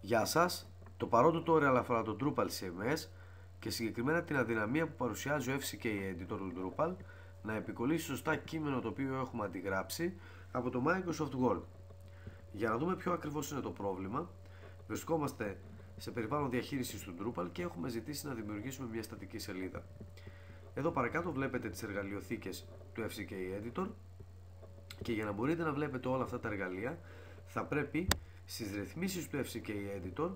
Γεια σας, το παρόν tutorial αφορά το Drupal CMS και συγκεκριμένα την αδυναμία που παρουσιάζει ο FCK Editor του Drupal να επικολλήσει σωστά κείμενο το οποίο έχουμε αντιγράψει από το Microsoft Word. Για να δούμε ποιο ακριβώς είναι το πρόβλημα, βρισκόμαστε σε περιβάλλον διαχείρισης του Drupal και έχουμε ζητήσει να δημιουργήσουμε μια στατική σελίδα. Εδώ παρακάτω βλέπετε τις εργαλειοθήκες του FCK Editor και για να μπορείτε να βλέπετε όλα αυτά τα εργαλεία θα πρέπει στις ρυθμίσεις του FCK Editor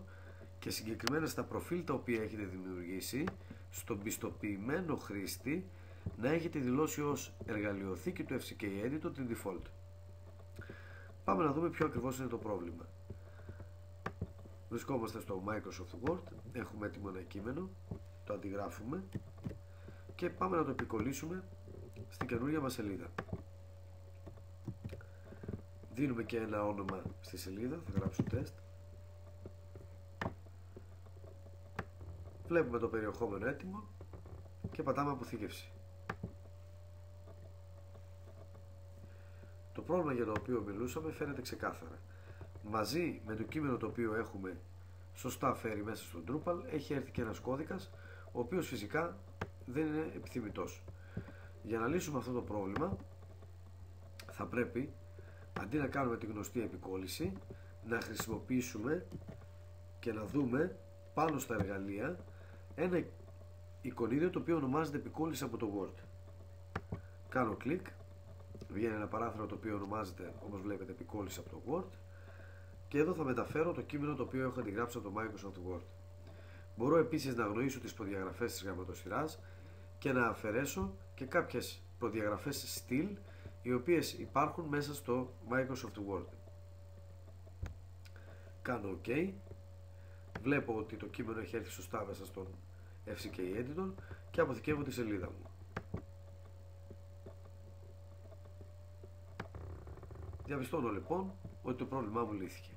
και συγκεκριμένα στα προφίλ τα οποία έχετε δημιουργήσει στον πιστοποιημένο χρήστη να έχετε δηλώσει ως εργαλειοθήκη του FCK Editor την default. Πάμε να δούμε ποιο ακριβώς είναι το πρόβλημα. Βρισκόμαστε στο Microsoft Word, έχουμε έτοιμο ένα κείμενο, το αντιγράφουμε και πάμε να το επικολλήσουμε στην καινούργια μας σελίδα. Δίνουμε και ένα όνομα στη σελίδα, θα γράψω test. Βλέπουμε το περιεχόμενο έτοιμο και πατάμε αποθήκευση. Το πρόβλημα για το οποίο μιλούσαμε φαίνεται ξεκάθαρα. Μαζί με το κείμενο το οποίο έχουμε σωστά φέρει μέσα στο Drupal έχει έρθει και ένας κώδικας ο οποίος φυσικά δεν είναι επιθυμητός. Για να λύσουμε αυτό το πρόβλημα θα πρέπει αντί να κάνουμε τη γνωστή επικόλληση να χρησιμοποιήσουμε και να δούμε πάνω στα εργαλεία ένα εικονίδιο το οποίο ονομάζεται επικόλληση από το Word. Κάνω κλικ, βγαίνει ένα παράθυρο το οποίο ονομάζεται, όπως βλέπετε, επικόλληση από το Word και εδώ θα μεταφέρω το κείμενο το οποίο έχω αντιγράψει από το Microsoft Word. Μπορώ επίσης να αγνοήσω τις προδιαγραφές της γραμματοσυράς και να αφαιρέσω και κάποιες προδιαγραφές στυλ οι οποίες υπάρχουν μέσα στο Microsoft Word. Κάνω OK, βλέπω ότι το κείμενο έχει έρθει σωστά μέσα στον FCK Editor και αποθηκεύω τη σελίδα μου. Διαπιστώνω λοιπόν ότι το πρόβλημά μου λύθηκε.